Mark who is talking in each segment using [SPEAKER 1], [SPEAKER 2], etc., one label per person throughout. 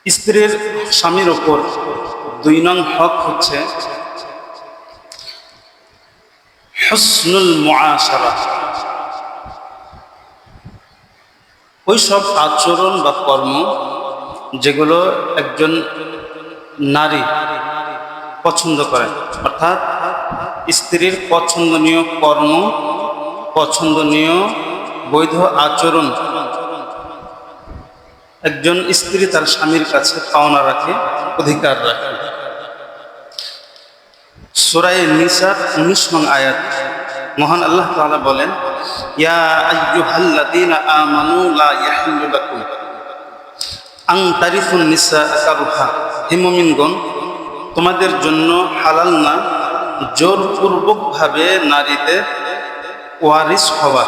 [SPEAKER 1] স্ত্রীর স্বামীর ওপর ২ নং হক হচ্ছে হুসনুল মুআশারা, ওই সব আচরণ বা কর্ম যেগুলো একজন নারী পছন্দ করে, অর্থাৎ স্ত্রীর পছন্দনীয় কর্ম, পছন্দনীয় বৈধ আচরণ একজন স্ত্রী তার স্বামীর কাছে পাওনা রাখে, অধিকার রাখে। সূরা নিসার ১৯ নং আয়াত মহান আল্লাহ তাআলা বলেন, ইয়া আইয়ুহাল্লাযীনা আমানু লা ইয়াহিল্লু লাকুম আন তারিফুন নিসা কারহা, হে মুমিনগণ, তোমাদের জন্য হালাল না জোরপূর্বকভাবে নারীদের ওয়ারিস হওয়া।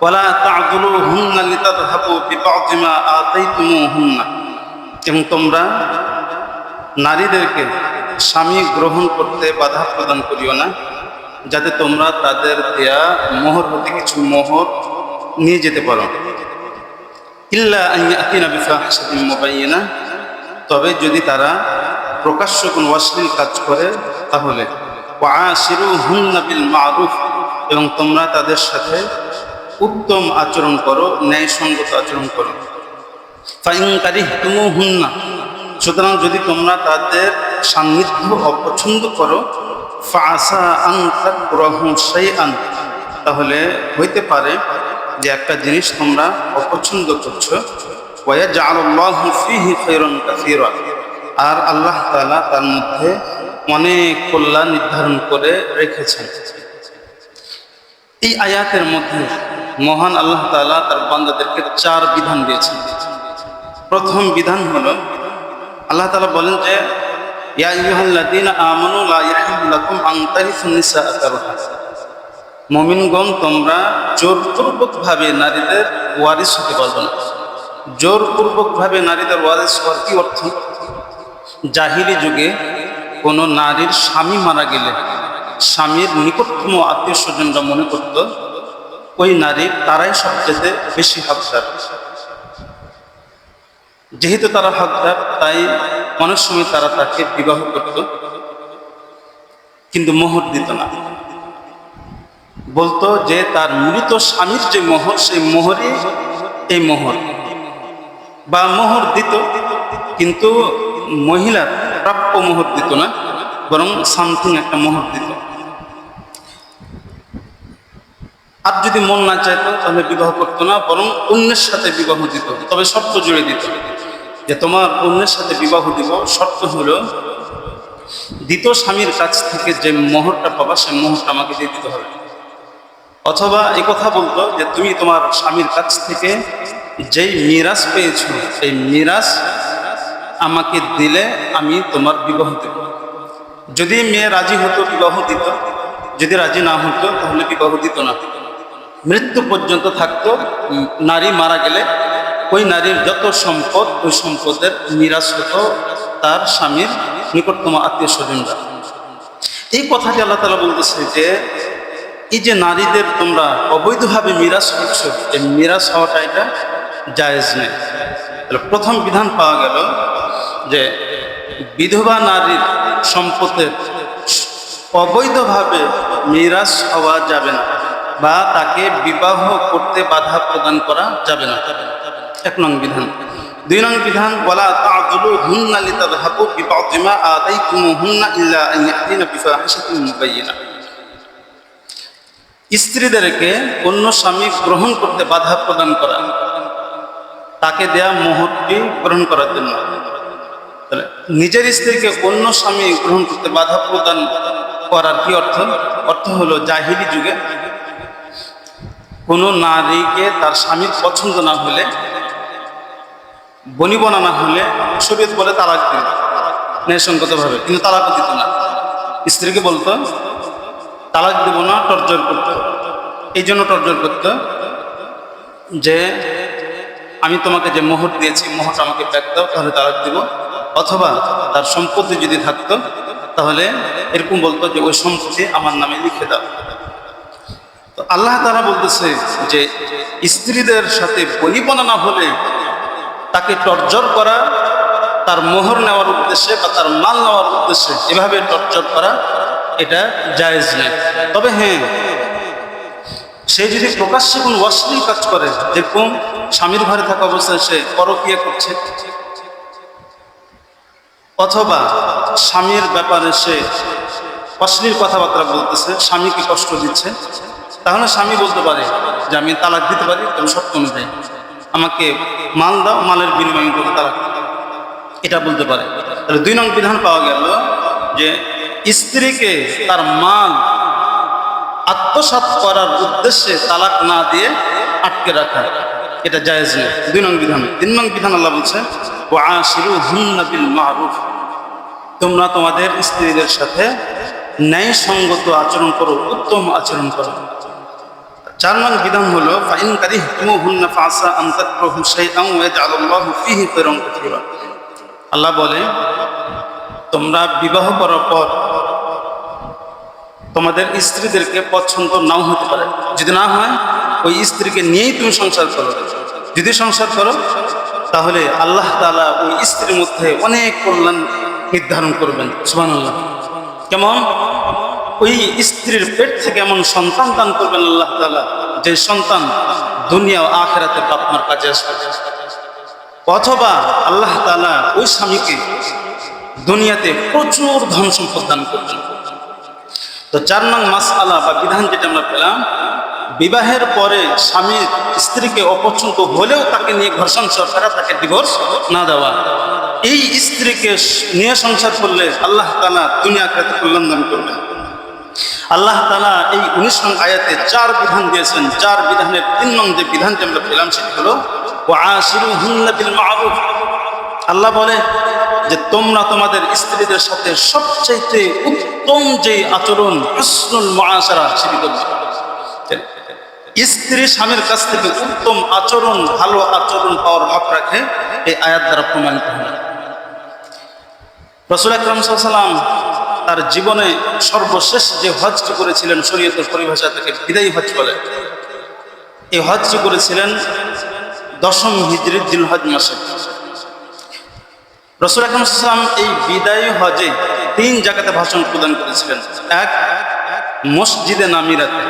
[SPEAKER 1] ওয়ালা তা'দুলুহুন্না লিতাযহাবু বিবা'দি মা আতাইতুমুহুন্না, এবং তোমরা নারীদেরকে স্বামী গ্রহণ করতে বাধা প্রদান করিও না, যাতে তোমরা তাদের দেয়া মোহর হতে কিছু মোহর নিয়ে যেতে পারো। ইল্লা আন ইয়াতিনা বিফাহিশাতিন মুবায়্যিনা, তবে যদি তারা প্রকাশ্য কোনো অশ্লীল কাজ করে তাহলে। ওয়াআশিরুহুন্না বিল মা'রুফ, এবং তোমরা তাদের সাথে উত্তম আচরণ করো, ন্যায়সঙ্গত আচরণ করো। ফাইন কারিহতুমুহুন্না, সুতরাং যদি তোমরা তাদের সান্নিধ্য অপছন্দ করো, ফাআসা আন তাকরাহু শাইআন, তাহলে হইতে পারে যে একটা জিনিস তোমরা অপছন্দ করছো। ওয়া ইয়াজআলুল্লাহু ফীহি খায়রান কাসীরা, আর আল্লাহ তাআলা তার মধ্যে অনেক কল্যাণ নির্ধারণ করে রেখেছেন। এই আয়াতের মধ্যে মহান আল্লাহ তাআলা তার বান্দাদেরকে ৪ বিধান দিয়েছেন। প্রথম বিধান হলো, আল্লাহ তাআলা বলেন যে ইয়া আইয়ুহাল্লাযীনা আমানু লা ইয়াহিল্লু লাকুম আন তারিসুন নিসা কারহা, মুমিনগণ, তোমরা জোরপূর্বকভাবে নারীদের ওয়ারিস হতে পারবে না। জোরপূর্বকভাবে নারীদের ওয়ারিস হওয়ার কি অর্থ? জাহিলি যুগে কোনো নারীর স্বামী মারা গেলে স্বামীর নিকটতম আত্মীয় স্বজনরা মনে করত ওই নারীর তারাই সবচেয়ে বেশি হকদার। যেহেতু তারা হকদার, তাই অনেক সময় তারা তাকে বিবাহ করত, কিন্তু মোহর দিত না। বলতো যে তার মৃত স্বামীর যে মোহর, সেই মোহরই এই মোহর, বা মোহর দিত কিন্তু মহিলার প্রাপ্য মোহর দিত না, বরং সামথিং একটা মোহর দিত। আর যদি মন না চাইতো তাহলে বিবাহ করতো না, বরং অন্যের সাথে বিবাহ দিত, তবে শর্ত জুড়ে দিত যে তোমার অন্যের সাথে বিবাহ দিব, শর্ত হলো দ্বিতীয় স্বামীর কাছ থেকে যে মোহরটা পাবা সেই মোহরটা আমাকে দিয়ে দিতে হবে। অথবা এই কথা বলতো যে তুমি তোমার স্বামীর কাছ থেকে যেই মিরাস পেয়েছো সেই মিরাস আমাকে দিলে আমি তোমার বিবাহ দেব। যদি মেয়ে রাজি হতো বিবাহ দিত, যদি রাজি না হতো তাহলে বিবাহ দিত না। মৃত্যু পর্যন্ত থাকতো। নারী মারা গেলে ওই নারীর যত সম্পদ, ওই সম্পদের মিরাস হতো তার স্বামীর নিকটতম আত্মীয় স্বজনরা। এই কথাটি আল্লাহ তাআলা বলতেছে যে এই যে নারীদের তোমরা অবৈধভাবে মিরাস করছো, এই মিরাস হওয়াটা এটা জায়েজ নেই। তাহলে প্রথম বিধান পাওয়া গেল যে বিধবা নারীর সম্পদের অবৈধভাবে মিরাস হওয়া যাবে না, বা তাকে বিবাহ করতে বাধা প্রদান করা যাবে না। ১ নং বিধান। ২ নং বিধান, ওয়ালা তা'দুলুহুন্না লিতাযহাবু বিবা'দি মা আতাইতুমুহুন্না ইল্লা আন ইয়াতিনা বিফাহিশাতিন মুবায়্যিনা, স্ত্রীদেরকে অন্য স্বামী গ্রহণ করতে বাধা প্রদান করা, তাকে দেয়া মোহরটি গ্রহণ করার জন্য। তাহলে নিজের স্ত্রীকে অন্য স্বামী গ্রহণ করতে বাধা প্রদান করার কি অর্থ? অর্থ হলো জাহিলি যুগে কোনো নারীকে তার স্বামীর পছন্দ না হলে, বনিবনা না হলে শরীয়ত বলে তালাক দিত ন্যায়সঙ্গতভাবে, কিন্তু তালাকও দিত না। স্ত্রীকে বলতো তালাক দেব না, টর্চার করতো। এই জন্য টর্চার করতো যে আমি তোমাকে যে মোহর দিয়েছি মোহরটা আমাকে ব্যাক দাও, তাহলে তালাক দিব। অথবা তার সম্পত্তি যদি থাকতো তাহলে এরকম বলতো যে ওই সম্পত্তি আমার নামে লিখে দাও। তো আল্লাহ তাআলা বলতেছে যে স্ত্রীদের সাথে বনিবনা না হলে তাকে টর্চার করা তার মোহর নেওয়ার উদ্দেশ্যে বা তার মাল নেওয়ার উদ্দেশ্যে এভাবে টর্চার করা এটা জায়েজ নেই। তবে হ্যাঁ, সে যদি প্রকাশ্যে কোনো অশ্লীল কাজ করে, যেরকম স্বামীর ঘরে থাকা অবস্থায় সে পরকীয়া করছে, অথবা স্বামীর ব্যাপারে সে অশ্লীল কথাবার্তা বলতেছে, স্বামীকে কষ্ট দিচ্ছে, তাহলে স্বামী বলতে পারে যে আমি তালাক দিতে পারি, তবে শর্ত অনুযায়ী আমাকে মাল দাও, মালের বিনিময়ে করে তালাক, এটা বলতে পারে। তাহলে 2 নং বিধান পাওয়া গেল যে স্ত্রীকে তার মাল আত্মসাৎ করার উদ্দেশ্যে তালাক না দিয়ে আটকে রাখা, এটা জায়েজ নেই, 2 নং বিধান। 3 নং বিধান আল্লাহ বলছে ওয়াশিরুহুন্না বিল মারুফ, তোমরা তোমাদের স্ত্রীদের সাথে ন্যায়সঙ্গত আচরণ করো, উত্তম আচরণ করো। 4 নং বিধান হলো ফাইন কারিহতুমুহুন্না ফাসা আন তাকরাহু শাইআন ওয়া ইয়াজআলুল্লাহু ফীহি খায়রান কাসীরা। আল্লাহ বলে তোমরা বিবাহ করার পর তোমাদের স্ত্রীদেরকে পছন্দ নাও হতে পারে, যদি না হয় ওই স্ত্রীকে নিয়েই তুমি সংসার করো। যদি সংসার করো তাহলে আল্লাহ তাআলা ওই স্ত্রীর মধ্যে অনেক কল্যাণ নির্ধারণ করবেন। সুবহানাল্লাহ। কেমন? ওই স্ত্রীর পেট থেকে এমন সন্তান দান করবেন আল্লাহ তাআলা, যে সন্তান দুনিয়া ও আখিরাতে আপনার কাজে আসবে। অথবা আল্লাহ তাআলা ওই স্বামীকে দুনিয়াতে প্রচুর ধন সম্পদ দান করবেন। তো 4 নং মাসআলা বা বিধান যেটা আমরা পেলাম, বিবাহের পরে স্বামী স্ত্রীকে অপছন্দ হলেও তাকে নিয়ে ঘর সংসার করা, তাকে ডিভোর্স না দেওয়া। এই স্ত্রীকে নিয়ে সংসার করলে আল্লাহ তাআলা দুনিয়া আখিরাতে কল্যাণ দান করবেন। আল্লাহ তাআলা এই 19 নং আয়াতে 4 বিধান দিয়েছেন। 4 বিধানের 3 নং যে বিধানটি আমরা পেলাম সেটি হলো ওয়াশিরুহুন্না বিল মারুফ। আল্লাহ বলে যে তোমরা তোমাদের স্ত্রীদের সাথে সবচেয়ে উত্তম যে আচরণ, হুসনুল মুআশারা, সেটি করবে। স্ত্রী স্বামীর কাছ থেকে উত্তম আচরণ, ভালো আচরণ পাওয়ার হক রাখে, এই আয়াত দ্বারা প্রমাণিত হয়। রাসূল আকরাম সাল্লাল্লাহু আলাইহি ওয়াসাল্লাম তার জীবনে সর্বশেষ যে হজটি করেছিলেন, শরীয়তের পরিভাষায় তাকে বিদায়ী হজ বলে, এই হজটি করেছিলেন 10ম হিজরি জিলহজ মাসে। রাসূল আকরাম সাল্লাল্লাহু আলাইহি ওয়াসাল্লাম এই বিদায়ী হজে 3 জায়গাতে ভাষণ প্রদান করেছিলেন। 1 মসজিদে নামিরাতে,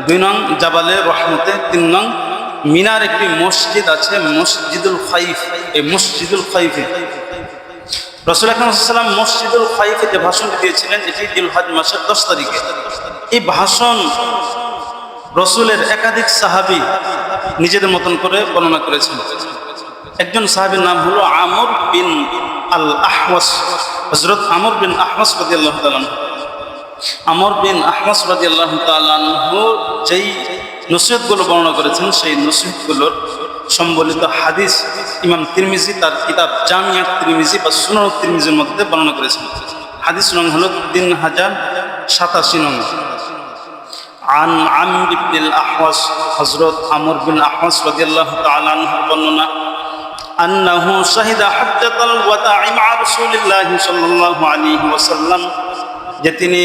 [SPEAKER 1] 2 নং জাবালে রহমতে, 3 নং মিনার একটি মসজিদ আছে মসজিদুল খাইফ, এই মসজিদুল খাইফে রাসূল আকরাম সাল্লাল্লাহু আলাইহি ওয়াসাল্লাম মসজিদুল খাইফে যে ভাষণটি দিয়েছিলেন, এটি জিলহজ মাসের 10 তারিখে। এই ভাষণ রাসূলের একাধিক সাহাবী নিজেদের মতন করে বর্ণনা করেছেন। একজন সাহাবীর নাম হলো আমর বিন আল আহওয়াস, হযরত আমর বিন আহওয়াস রাদিয়াল্লাহু তাআলা। আমর বিন আহওয়াস রাদিয়াল্লাহু তাআলা যেই নসিহতগুলো বর্ণনা করেছেন, সেই নসিহতগুলোর সম্বলিত হাদিস ইমাম তিরমিজি তার কিতাব জামিয়া তিরমিজি বা সুনান তিরমিজির মধ্যে বর্ণনা করেছেন। হাদিস নং হলো 3087 নং। আন আমর ইবনে আহওয়াস, হযরত আমর বিন আহওয়াস রাদিয়াল্লাহু তাআলা আনহু বর্ণনা, আন্নাহু শাহিদা হাজ্জাতাল ওয়াদা'i মা রাসূলিল্লাহি সাল্লাল্লাহু আলাইহি ওয়াসাল্লাম, যে তিনি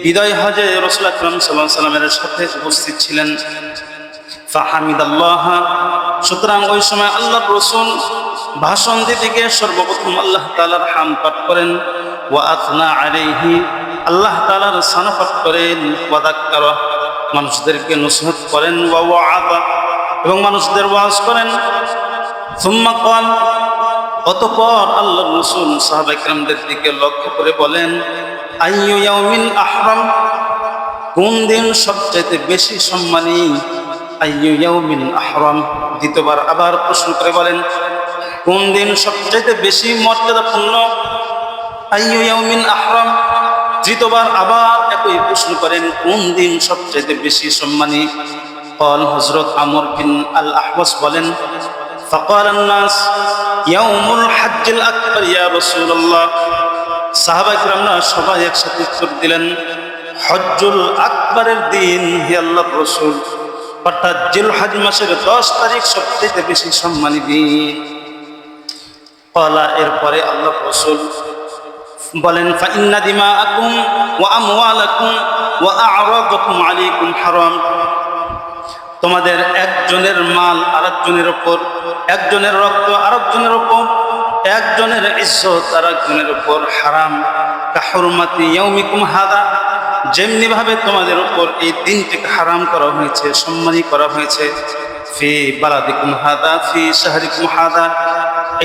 [SPEAKER 1] বিদায় হজে রাসূল আকরাম সাল্লাল্লাহু আলাইহি ওয়াসাল্লামের সাথে উপস্থিত ছিলেন। ফাহামিদাল্লাহ, সুতরাং ওই সময় আল্লাহর রাসূল ভাষণ দিতে গিয়ে সর্বপ্রথম আল্লাহ তাআলার হাম পাঠ করেন, ওয়া আথনা আলাইহি, আল্লাহ তাআলার সানা পাঠ করেন, ওয়া যাক্কারা, মানুষদেরকে নসিহত করেন, ওয়া ওয়াআযা, এবং মানুষদের ওয়াজ করেন। সুম্মা ক্বাল, অতঃপর আল্লাহর রাসূল সাহাবায়ে কেরামদের দিকে লক্ষ্য করে বলেন, আইয়ু ইয়াউমিন আহরাম, কোন দিন সবচেয়ে বেশি সম্মানী? আইয়ু ইয়াউমিন আহরাম, দ্বিতীয়বার আবার প্রশ্ন করে বলেন কোন দিন সবচেয়ে বেশি মর্যাদাপূর্ণ? আইয়ু ইয়াউমিন আহরাম, তৃতীয়বার আবার একই প্রশ্ন করেন কোন দিন সবচেয়ে বেশি সম্মানী? ক্বাল, হযরত আমর বিন আল আহওয়াস বলেন, ফাকাল আন-নাস ইয়াউমুল হাজ্জিল আকবার ইয়া রাসূলুল্লাহ। সাহাবায়ে কেরামরা সবাই একসাথে উত্তর দিলেন, হজ্জুল আকবরের দিন হে আল্লাহর রাসূল, অর্থাৎ জিলহজ মাসের 10 তারিখ সবচেয়ে বেশি সম্মানী দিন। ক্বালা, এরপরে আল্লাহর রাসূল বলেন, ফাইন্না দিমাআকুম ওয়া আমওয়ালাকুম ওয়া আ'রাদাকুম আলাইকুম হারাম, তোমাদের একজনের মাল আরেকজনের উপর, একজনের রক্ত আরেকজনের উপর, একজনের ইজ্জত আরেকজনের উপর হারাম। কাহুরমাতি ইয়াউমিকুম হাদা, যেমনি ভাবে তোমাদের উপর এই দিনটিকে হারাম করা হয়েছে, সম্মানী করা হয়েছে। ফি বালাদিকুম হাদা ফি শাহরিকুম হাদা,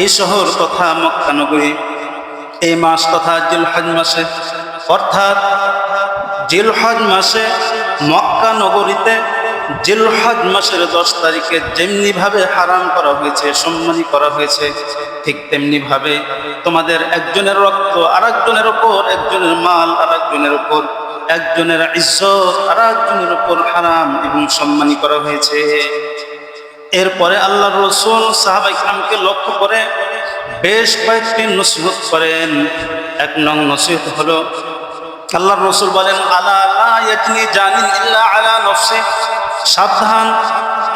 [SPEAKER 1] এই শহর তথা মক্কা নগরী, এই মাস তথা জিলহজ মাসে, অর্থাৎ জিলহজ মাসে মক্কা নগরীতে জিলহজ মাসের 10 তারিখে যেমনি ভাবে হারাম করা হয়েছে, সম্মানী করা হয়েছে, ঠিক তেমনি ভাবে তোমাদের একজনের রক্ত আরেকজনের উপর, একজনের মাল আরেকজনের উপর, একজনের ইজ্জত আরেকজনের উপর হারাম এবং সম্মানী করা হয়েছে। এরপরে আল্লাহর রাসূল সাহাবা ইকরামকে লক্ষ্য করে বেশ কয়েকটি নসিহত করেন। এক নং নসিহত হলো, আল্লাহর রাসূল বলেন, আলা লা ইয়াজনি জানিন ইল্লা আলা নফসি, সাবধান,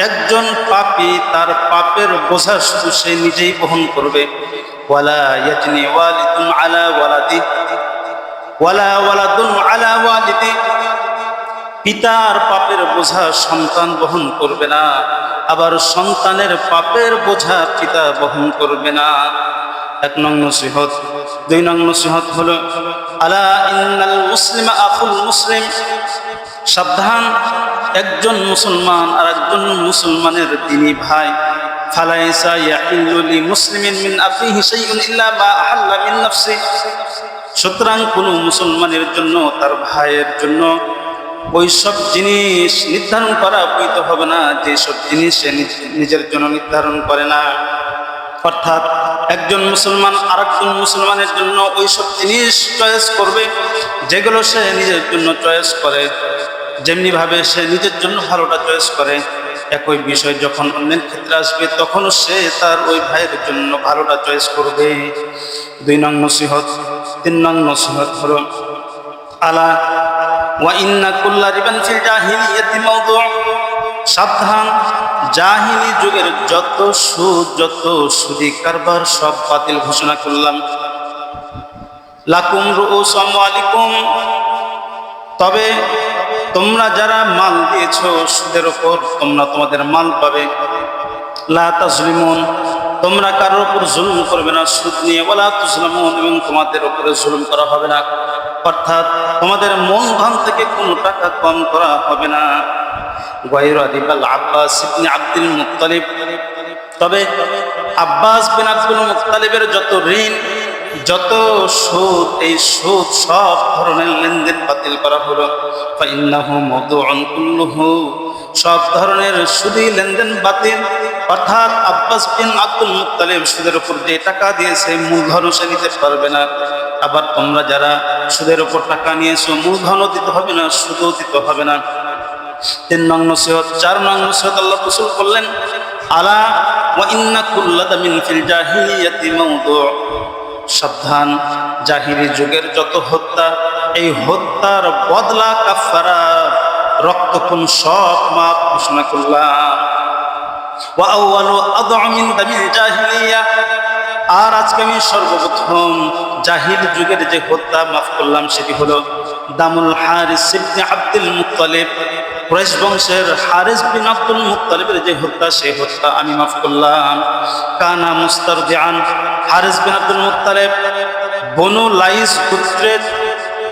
[SPEAKER 1] একজন পাপী তার পাপের বোঝা শুধু সে নিজেই বহন করবে। ওয়ালা ইয়াজনি ওয়ালিদুন আলা ওয়ালাদি ওয়ালা ওয়ালাদুন আলা ওয়ালিদি, পিতার পাপের বোঝা সন্তান বহন করবে না, আবার সন্তানের পাপের বোঝা পিতা বহন করবে না। এক নং নসিহত। দুই নং নসিহত হলো, আলা ইন্নাল মুসলিমা আখুল মুসলিম, সাবধান, একজন মুসলমান আর একজন মুসলমানের দিনী ভাই। ফালাইসা ইয়াহিল্লু লিমুসলিমিন মিন আখিহি শাইউন ইল্লা মা আহাল্লা মিন নাফসি, সুতরাং কোন মুসলমানের জন্য তার ভাইয়ের জন্য ওই সব জিনিস নির্ধারণ করা বৈধ হবে না যেসব জিনিস সে নিজের জন্য নির্ধারণ করে না। অর্থাৎ একজন মুসলমান আরেকজন মুসলমানের জন্য ওই সব জিনিস চয়েস করবে যেগুলো সে নিজের জন্য চয়েস করে, যেমনি ভাবে সে নিজের জন্য ভালোটা চয়েস করে, একই বিষয় যখন অন্যের ক্ষেত্রে আসবে তখনও সে তার ওই ভাইয়ের জন্য ভালোটা চয়েস করবে। দুই নং নসিহত। তিন নং নসিহত হলো, আলা ওয়া ইন্না কুল্লা রিবান ফিল জাহিলিয়াতি মাওদু', সাবধান, জাহিলি যুগের যত সুদ, যত সুদি কারবার সব বাতিল ঘোষণা করলাম। লাকুম রুউসু আমওয়ালিকুম, তবে তোমরা যারা মাল দিয়েছো সুদের উপর, তোমরা তোমাদের মাল পাবে। লা তাজলিমুন, তোমরা কারোর উপর জুলুম করবে না সুদ নিয়ে। ওয়ালা তুজলামুন, এবং তোমাদের উপরে জুলুম করা হবে না, অর্থাৎ তোমাদের মূলধন থেকে কোনো টাকা কম করা হবে না। গায়রা রিবাল আব্বাস ইবনে আব্দুল মুত্তালিব, তবে আব্বাস বিন আব্দুল মুত্তালিবের যত ঋণ, যত সুদ, এই সুদ সব ধরনের লেনদেন বাতিল করা হলো। ফাইন্নাহু মাওদুউন কুল্লুহু, সব ধরনের সুদী লেনদেন বাতিল। অর্থাৎ আব্বাস বিন আব্দুল মুত্তালিব সুদের উপর যে টাকা দিয়েছে মূলধনও সে নিতে পারবে না। আবার তোমরা যারা সুদের উপর টাকা নিয়েছো মূলধনও দিতে হবে না, সুদও দিতে হবে না। তিন নং নসিহত। চার নং নসিহত আল্লাহ রাসূল বললেন, আলা ওয়া ইন্না কুল্লা দামিন ফিল জাহিলিয়াতি মাওদু', সাবধান, জাহিলি যুগের যত হত্যা, এই হত্যার বদলা কাফারা, রক্তক্ষরণ সব মাপ ঘোষণা করলাম। ওয়া আউয়ালু আদ'আ মিন দামিল জাহিলিয়া, আর আজকে আমি সর্বপ্রথম জাহিল যুগের যে হত্যা মাফ করলাম সেটি হলো দামুল হারিস ইবনে আব্দুল মুত্তালিব, কুরাইশ বংশের হারিস বিন আব্দুল মুত্তালিবের যে হত্যা, সেই হত্যা আমি মাফ করলাম। কানা মুস্তারদিআন, হারিস বিন আব্দুল মুত্তালিব বনু লাইস গোত্রের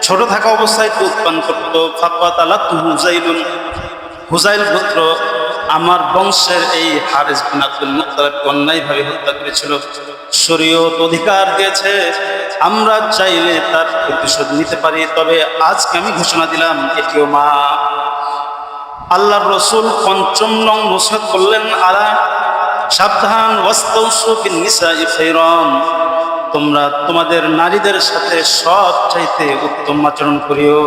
[SPEAKER 1] ছোট থাকা অবস্থায় দুধ পান করত। ফাকাতালাতহু হুযাইলুন, হুযাইল গোত্র আমার বংশের এই হারিস বিন আব্দুল মুত্তালিবকে অন্যায়ভাবে হত্যা করেছিল। শরীয়ত অধিকার দিয়েছে আমরা চাইলে তার প্রতিশোধ নিতে পারি, তবে আজকে আমি ঘোষণা দিলাম এটিও মা। আল্লাহর রাসূল পঞ্চম নং নসিহত করলেন, আলা, সাবধান, ওয়াস্তাউসু বিন নিসাই খায়রান, তোমরা তোমাদের নারীদের সাথে সব চাইতে উত্তম আচরণ করিও।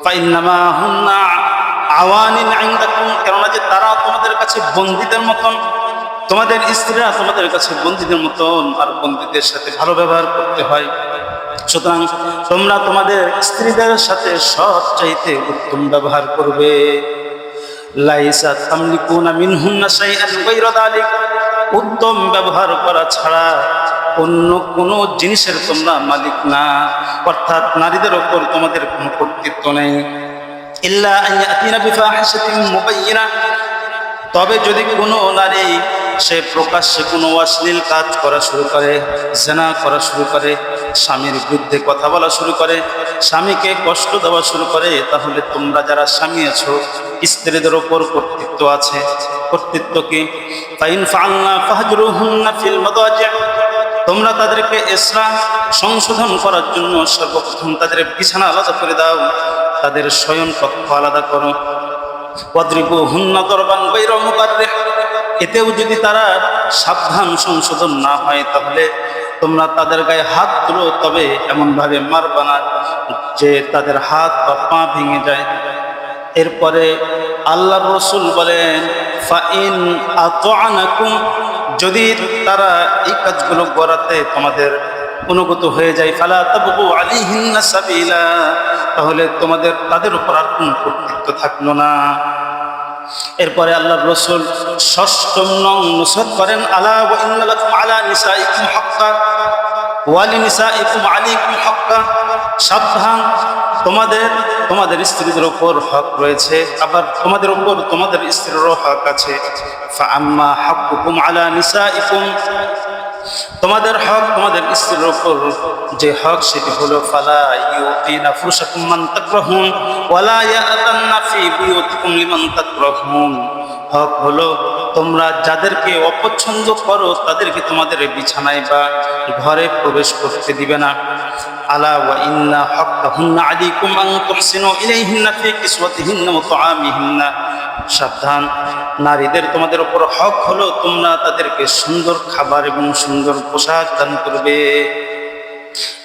[SPEAKER 1] ফাইন্নামা হুন্না আওয়ানিন ইনদাকুম, কেননা যে তারা তোমাদের কাছে বন্দীদের মতন, তোমাদের স্ত্রীরা তোমাদের কাছে বন্দীদের মতন, আর বন্দীদের সাথে ভালো ব্যবহার করতে হয়। সুতরাং তোমরা তোমাদের স্ত্রীদের সাথে সব চাইতে উত্তম ব্যবহার করবে। লাইসা তামলিকুনা মিনহুন্না শাইআন গায়রা যালিক, উত্তম ব্যবহার করা ছাড়া অন্য কোনো জিনিসের তোমরা মালিক না, অর্থাৎ নারীদের ওপর তোমাদের কোনো কর্তৃত্ব নেই। ইল্লা আন ইয়াতিনা বিফাহিশাতিন মুবায়্যিনা, তবে যদি কোনো নারী সে প্রকাশ্যে কোনো অশ্লীল কাজ করা শুরু করে, জেনা করা শুরু করে, স্বামীর বিরুদ্ধে কথা বলা শুরু করে, স্বামীকে কষ্ট দেওয়া শুরু করে, তাহলে তোমরা যারা স্বামী আছো, স্ত্রীদের ওপর কর্তৃত্ব আছে। কর্তৃত্ব কি? ফাইন ফাআলনা ফাহজুরুহুন্না ফিল মাদাজি', তোমরা তাদেরকে ইসলাহ সংশোধন করার জন্য সর্বপ্রথম তাদের বিছানা আলাদা করে দাও, তাদের শয়ন কক্ষ আলাদা করো। ওয়াদরিবুহুন্না দরবান গায়রা মুবাররিহ, এতেও যদি তারা সাবধান সংশোধন না হয় তাহলে তোমরা তাদের গায়ে হাত তুলো, তবে এমনভাবে মারবা না যে তাদের হাত বা পা ভেঙে যায়। এরপরে আল্লাহর রাসূল বলেন, ফাইন আতা'নাকুম, যদি তারা এই কাজগুলো করাতে তোমাদের অনুগত হয়ে যায়, ফালা তাবগু আলাইহিন্না সাবিলা, তাহলে তোমাদের তাদের উপর আর কোনো কর্তৃত্ব থাকলো না। এরপরে আল্লাহর রাসূল ষষ্ঠম নং নসিহত করেন, আলা ওয়া ইন্না লাকুম আলা নিসাইকুম হাক্কা ওয়া লিনিসাইকুম আলাইকুম হাক্কা, সাবধান, তোমাদের স্ত্রীদের উপর হক রয়েছে, আবার তোমাদের উপর তোমাদের স্ত্রীরও হক আছে। ফাআম্মা হাক্কুকুম আলা নিসাইকুম, তোমাদের হক তোমাদের স্ত্রীর উপর যে হক সেটি হলো, ফালা ইউতিনা ফুরুশাকুম মান তাকরাহুন ওয়ালা ইয়াতান্না ফি বুয়ুতিকুম লিমান তাকরাহুন, হক হলো তোমরা যাদেরকে অপছন্দ করো তাদেরকে তোমাদের বিছানায় বা ঘরে প্রবেশ করতে দিবে না। আলা ওয়া ইন্না হাক্কাহুন্না আলাইকুম আন তুহসিনু ইলাইহিন্না ফি কিসওয়াতিহিন্না ওয়া তুআমিহিন্না, সাবধান, নারীদের তোমাদের উপর হক হলো তোমরা তাদেরকে সুন্দর খাবার এবং সুন্দর পোশাক দান করবে।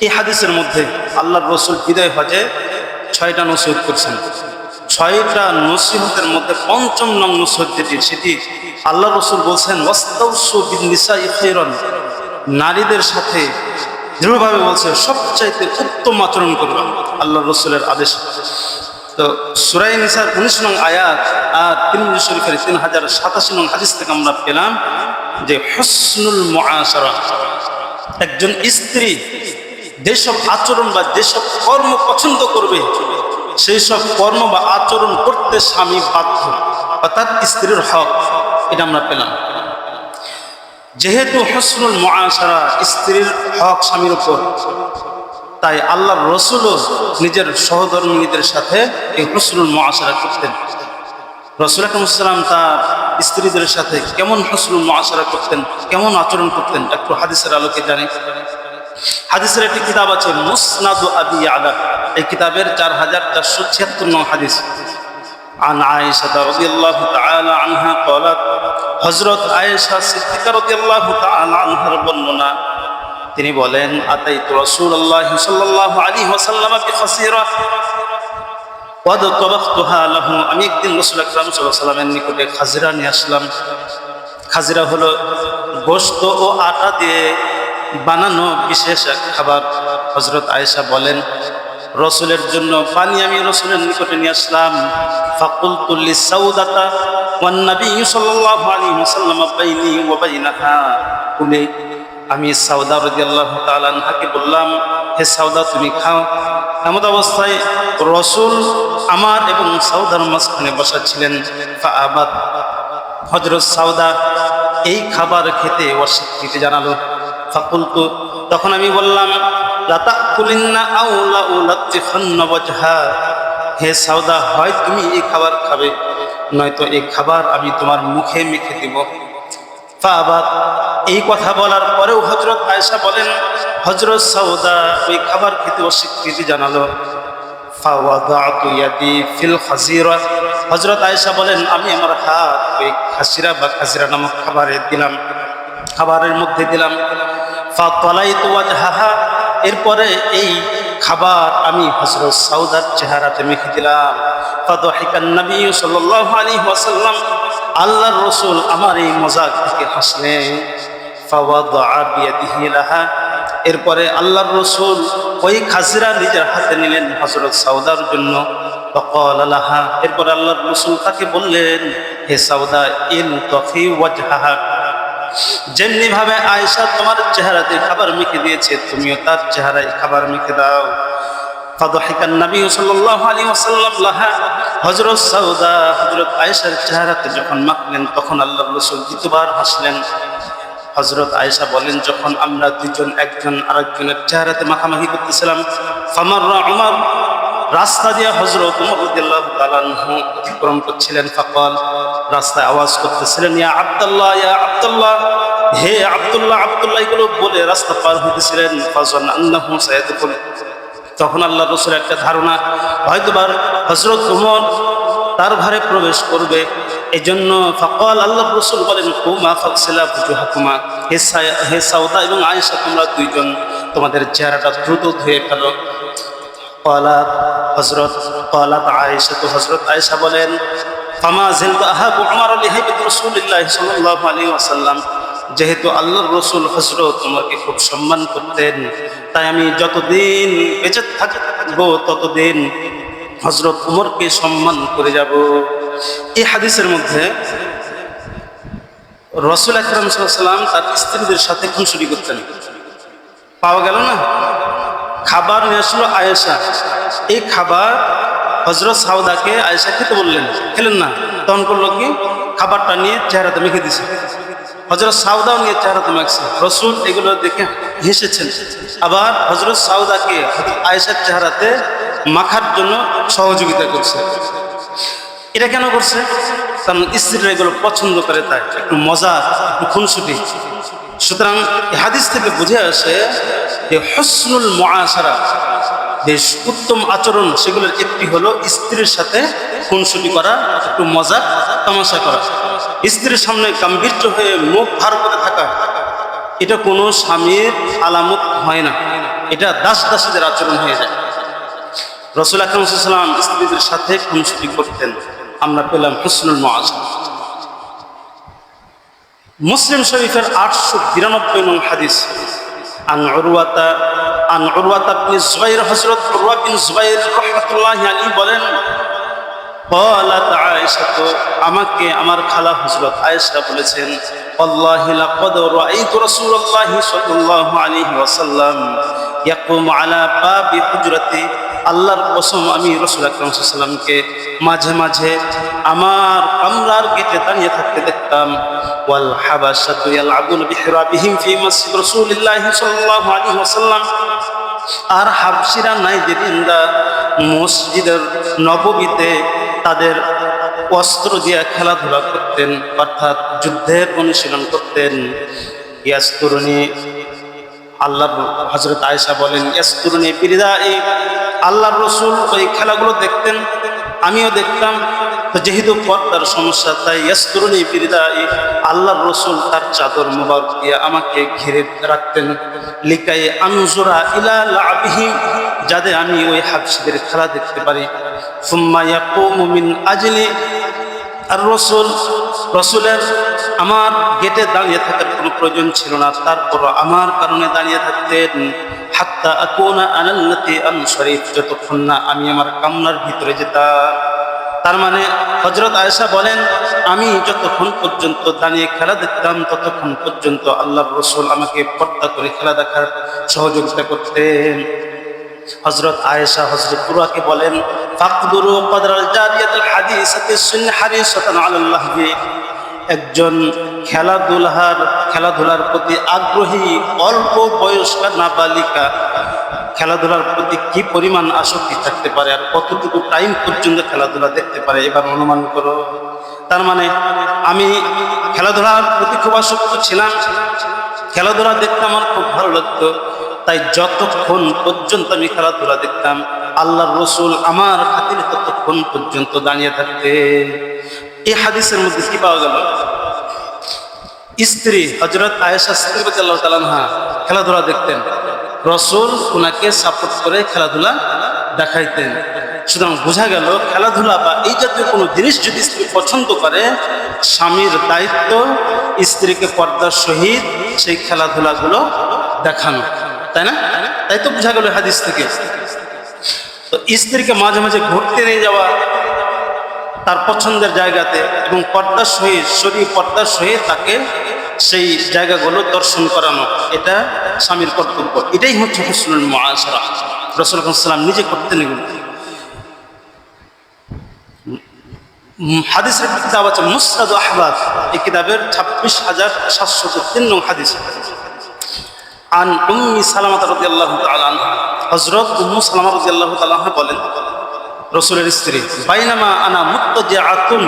[SPEAKER 1] এই হাদিসের মধ্যে আল্লাহর রাসূল বিদায় হজে 6টা নসিহত করছেন। 6টা নসিহতের মধ্যে পঞ্চম নং নসিহত যেটি, সেটি আল্লাহর রাসূল বলছেন, ওয়াস্তাউসু বিন-নিসাই খায়রান, নারীদের সাথে দৃঢ়ভাবে বলছে সবচাইতে উত্তম আচরণ করবা, আল্লাহর রাসূলের আদেশ। তো সূরা নিসার 19 নং আয়াত আর তিরমিজি শরীফের 3087 নং হাদিস থেকে আমরা পেলাম যে হুসনুল মুআশারা, একজন স্ত্রী যেসব আচরণ বা যেসব কর্ম পছন্দ করবে সেই সব কর্ম বা আচরণ করতে স্বামী বাধ্য, অর্থাৎ স্ত্রীর হক, এটা আমরা পেলাম। যেহেতু হুসনুল মুআশারা স্ত্রীর হক স্বামীর উপর, তাই আল্লাহর রাসূলও নিজের সহধর্মিণীদের সাথে এই হুসনুল মুআশারা করতেন। রাসূল আকরাম সাল্লাল্লাহু আলাইহি ওয়াসাল্লাম তার স্ত্রীদের সাথে কেমন হুসনুল মুআশারা করতেন, কেমন আচরণ করতেন, একটু হাদিসের আলোকে জানি। হাদিসের একটি কিতাব আছে মুসনাদ আবি আলা, এই কিতাবের 4476 নং হাদিস। عن عائشة رضي الله تعالى عنها قالت, হযরত আয়েশা সিদ্দিকা রাদিয়াল্লাহু তাআলা আনহার বর্ণনা, তিনি বলেন, আতাইতু রাসূলুল্লাহ সাল্লাল্লাহু আলাইহি ওয়াসাল্লাম বিখাসিরা ওয়া তাবাখতুহা লাহু, আমি একদিন রাসূল আকরাম সাল্লাল্লাহু আলাইহি ওয়াসাল্লামের নিকটে খাজিরা নিয়ে আসলাম। খাজিরা হলো গোশত ও আটা দিয়ে বানানো বিশেষ এক খাবার। হযরত আয়েশা বলেন, রাসূলের জন্য পানি আমি রাসূলের নিকটে নিয়ে আসলাম। ফাকুলতু লিসাউদাতা ওয়ান নবী সাল্লাল্লাহু আলাইহি ওয়াসাল্লাম বাইনি ওয়া বাইনাহা, বলে আমি সাউদা রাদিয়াল্লাহু তাআলা আনহাকে বললাম, হে সাউদা তুমি খাও। এমন অবস্থায় রাসূল আমার এবং সাউদার মাঝখানে বসা ছিলেন। ফাআবাদ, হযরত সাউদা এই খাবার খেতে অস্বীকৃতি জানালো। ফাকুলতু, তখন আমি বললাম, লা তাকুলিন্না আও লা উলাতিখান্না ওয়াজহা, হে সাউদা, হয় তুমি এই খাবার খাবে, নয়তো এই খাবার আমি তোমার মুখে মেখে দিব। ফাআবাদ, এই কথা বলার পরেও হযরত আয়েশা বলেন, হযরত সাউদা ওই খাবার খেতে অস্বীকৃতি জানালো। ফাওয়াদাতু ইয়াদি ফিল খাসিরা, হযরত আয়েশা বলেন, আমি আমার হাত ওই খাসিরা বা খাসিরা নামক খাবারের মধ্যে দিলাম। ফাতালাইতু ওয়াজহাহা, এরপরে এই খাবার আমি হযরত সাউদার চেহারাতে মেখে দিলাম। ফাদাহিকান নবী সাল্লাল্লাহু আলাইহি ওয়াসাল্লাম, আল্লাহর রাসূল আমার এই মজাক থেকে হাসলেন। ফাওয়াদা বিয়াদিহি লাহা, এরপরে আল্লাহর রাসূল ওই খাসিরা নিজের হাতে নিলেন হযরত সাউদার জন্য। ফাকালা লাহা, এরপরে আল্লাহর রাসূল তাকে বললেন, হে সাউদা, ইলতাফি ওয়াজহাহা, যেমনি ভাবে আয়েশা তোমার চেহারাতে খাবার মেখে দিয়েছে, তুমিও তার চেহারায় খাবার মেখে দাও। ফাদাহিকান নবী সাল্লাল্লাহু আলাইহি ওয়াসাল্লাম লাহা, হযরত সাউদা হযরত আয়েশার চেহারাতে যখন মাখলেন তখন আল্লাহর রাসূল দ্বিতীয়বার হাসলেন। হযরত আয়েশা বলেন, যখন আমরা দুইজন একজন আরেকজনের চেহারাতে মাখামাখি করতেছিলাম, ফামাররা উমর, রাস্তা দিয়ে হযরত উমর রাদিয়াল্লাহু তাআলা আনহু অতিক্রম করছিলেন। ফাকাল, রাস্তায় আওয়াজ করতেছিলেন, ইয়া আব্দুল্লাহ, ইয়া আব্দুল্লাহ, হে আব্দুল্লাহ, আব্দুল্লাহ, এগুলো বলে রাস্তা পার হইতেছিলেন। ফাযান আন্নাহু সায়াদখুল, তখন আল্লাহর রাসূলের একটা ধারণা, হয়তোবার হযরত উমর তার ঘরে প্রবেশ করবে। এজন্য ফাকাল, আল্লাহর রাসূল বলেন, কুমা ফাগসিলা বুজুহাকুমা, হে সাউদা এবং আয়েশা, তোমরা দুইজন তোমাদের চেহারাটা দ্রুত ধুয়ে ফেলো। ক্বালাত আয়েশা, তো হযরত আয়েশা বলেন, ফামা জিলতু আহাবু উমর লিহাইবাতি রাসূলিল্লাহ সাল্লাল্লাহু আলাইহি ওয়াসাল্লাম, যেহেতু আল্লাহর রাসূল হযরত উমরকে খুব সম্মান করতেন, তাই আমি যতদিন বেঁচে থাকবো ততদিন হযরত উমরকে সম্মান করে যাব। এই হাদিসের মধ্যে রাসূল আকরাম সাল্লাল্লাহু আলাইহি ওয়াসাল্লাম তার স্ত্রীদের সাথে খুনসুটি করতেন, পাওয়া গেল না? খাবার নিয়ে আসলো আয়েশা, এই খাবার হযরত সাউদাকে আয়েশা খেতে বললেন, খেলেন না। তখন করলো কি, খাবারটা নিয়ে চেহারাতে মেখে দিছে। হযরত সাউদাও নিয়ে চেহারাতে মাখছে। রাসূল এগুলো দেখে হেসেছেন, আবার হযরত সাউদাকে আয়েশার চেহারাতে মাখার জন্য সহযোগিতা করছে। এটা কেন করছে? কারণ স্ত্রীরা এগুলো পছন্দ করে, তাই একটু মজা, একটু খুনসুটি। সুতরাং এই হাদিস থেকে বুঝে আসে যে হুসনুল মুআশারা, যে উত্তম আচরণ, সেগুলোর একটি হলো স্ত্রীর সাথে খুনসুটি করা, একটু মজা তামাশা করা। স্ত্রীর সামনে গাম্ভীর্য হয়ে মুখ ভার করে থাকা, এটা কোনো স্বামীর আলামত হয় না, এটা দাস দাসীদের আচরণ হয়ে যায়। রাসূল আকরাম সাল্লাল্লাহু আলাইহি ওয়াসাল্লাম স্ত্রীদের সাথে খুনসুটি করতেন, আমরা পেলাম হুসনুল মুআশারা। মুসলিম শরীফের 892 নং হাদিস, আন উরওয়াতা ইবনে যুবাইর, হযরত উরওয়া বিন যুবাইর রাহমাতুল্লাহি আলাইহি বলেন, ক্বালাত আয়েশা, তো আমাকে আমার খালা হযরত আয়েশা বলেছেন, আল্লাহি লাকাদ রাআইতু রাসূলুল্লাহি সাল্লাল্লাহু আলাইহি ওয়াসাল্লাম ইয়াকুমু আলা বাবি হুজরাতি, আল্লাহর কসম, আমি রাসূল আকরাম সাল্লাল্লাহু আলাইহি ওয়াসাল্লামকে মাঝে মাঝে আমার কামরার গেটে দাঁড়িয়ে থাকতে দেখতাম। ওয়াল হাবাশাতু ইয়ালআবুনা বিহিরাবিহিম ফি মসজিদ রাসূলিল্লাহি সাল্লাল্লাহু আলাইহি ওয়াসাল্লাম, আর হাবশিরা নাইজেরিয়ানরা মসজিদের নববীতে তাদের অস্ত্র দিয়ে খেলাধুলা করতেন, অর্থাৎ যুদ্ধের অনুশীলন করতেন। ইয়াসতুরুনি, আল্লাহর হযরত আয়েশা বলেন, ইয়াসতুরুনি বিরিদাই, আল্লাহর রাসূল ওই খেলাগুলো দেখতেন, আমিও দেখতাম। তো যেহেতু পর্দার সমস্যা, তাই ইয়াসতুরুনি বিরিদাই, আল্লাহর রাসূল তার চাদর মুবারক দিয়ে আমাকে ঘিরে রাখতেন। লিকাই আনজুরা ইলা লাবিহি, যাতে আমি ওই হাবশীদের খেলা দেখতে পারি। সুম্মা ইয়াকুমু মিন আজলি, আর রাসূলের আমার গেটে দাঁড়িয়ে থাকার কোনো প্রয়োজন ছিল না, তারপর আমার কারণে দাঁড়িয়ে থাকতেন। হাত্তা আকুনা আনাল্লাতি আনশরীফ, যতক্ষণ না আমি আমার কামনার ভিতরে যেতাম। তার মানে হযরত আয়েশা বলেন, আমি যতক্ষণ পর্যন্ত দাঁড়িয়ে খেলা দেখতাম ততক্ষণ পর্যন্ত আল্লাহর রাসূল আমাকে পর্দা করে খেলা দেখার সহযোগিতা করতেন। হযরত আয়েশা হযরত উরওয়াকে বলেন, ফাকদুরু কদরাল জারিয়াতুল হাদিসাতি সুন হারিসাতান আলাল লাহবি, একজন খেলাধুলার প্রতি আগ্রহী অল্প বয়স্ক নাবালিকা খেলাধুলার প্রতি কি পরিমাণ আসক্তি থাকতে পারে, আর কতটুকু টাইম পর্যন্ত খেলাধুলা দেখতে পারে, এবার অনুমান করো। তার মানে আমি খেলাধুলার প্রতি খুব আসক্ত ছিলাম, খেলাধুলা দেখতে আমার খুব ভালো লাগতো, তাই যতক্ষণ পর্যন্ত আমি খেলাধুলা দেখতাম আল্লাহর রাসূল আমার খাতিরে ততক্ষণ পর্যন্ত দাঁড়িয়ে থাকতেন। এই হাদিসের মধ্যে কি পাওয়া গেল? স্ত্রী হযরত আয়েশা রাদিয়াল্লাহু তাআলা আনহা খেলাধুলা দেখতেন, রাসূল ওনাকে সাপোর্ট করে খেলাধুলা দেখাইতেন। সুতরাং বোঝা গেল, খেলাধুলা বা এই জাতীয় কোনো জিনিস যদি স্ত্রী পছন্দ করে, স্বামীর দায়িত্ব স্ত্রীকে পর্দার সহিত সেই খেলাধুলাগুলো দেখানো, তাই না? তাই তো বোঝা গেল হাদিস থেকে। তো স্ত্রীকে মাঝে মাঝে ঘুরতে নিয়ে যাওয়া তার পছন্দের জায়গাতে, এবং পর্দার সহিত শরীর পর্দার সহিত তাকে সেই জায়গাগুলো দর্শন করানো, এটা স্বামীর কর্তব্য। এটাই হচ্ছে হুসনুল মুআশারা। রাসূল সাল্লাল্লাহু আলাইহি ওয়াসাল্লাম নিজে করতেন এগুলো। হাদিসের কিতাব আছে মুসনাদ আহমদ, এই কিতাবের 26,703 নং হাদিস। আন উম্মি সালামা রাদিয়াল্লাহু তাআলা আনহা, হযরত উম্মু সালামা রাদিয়াল্লাহু তাআলা আনহা বলেন, রাসূলের স্ত্রী, বাইনামা আনা মুত্তাজিআতুন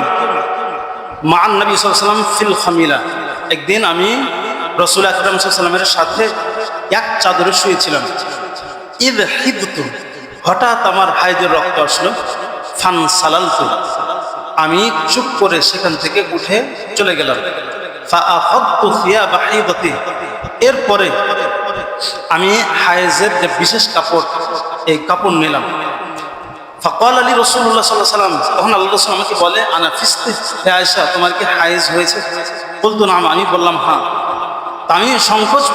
[SPEAKER 1] মান নবী সাল্লাল্লাহু আলাইহি ওয়াসাল্লাম ফিল খামিলা, একদিন আমি রাসূল আকরাম সাল্লাল্লাহু আলাইহি ওয়াসাল্লামের সাথে এক চাদরে শুয়েছিলাম। ইদ হিবতু, হঠাৎ আমার হায়দের রক্ত আসলো। ফান সালালতু, আমি চুপ করে সেখান থেকে উঠে চলে গেলাম। ফা আখাযতু সিয়াবা হাইদাতি, এরপরে আমি হায়েজের যে বিশেষ কাপড়, এই কাপড় নিলাম। ফাকাল আলী রাসূলুল্লাহ সাল্লাল্লাহু আলাইহি ওয়াসাল্লাম, তখন আল্লাহ রাসূল আমাকে বলে, আনা ফিস্তি, হে আয়েশা, তোমার কি হায়েজ হয়েছে? বলতো না, আমি বললাম হ্যাঁ। তা আমি সংকোচ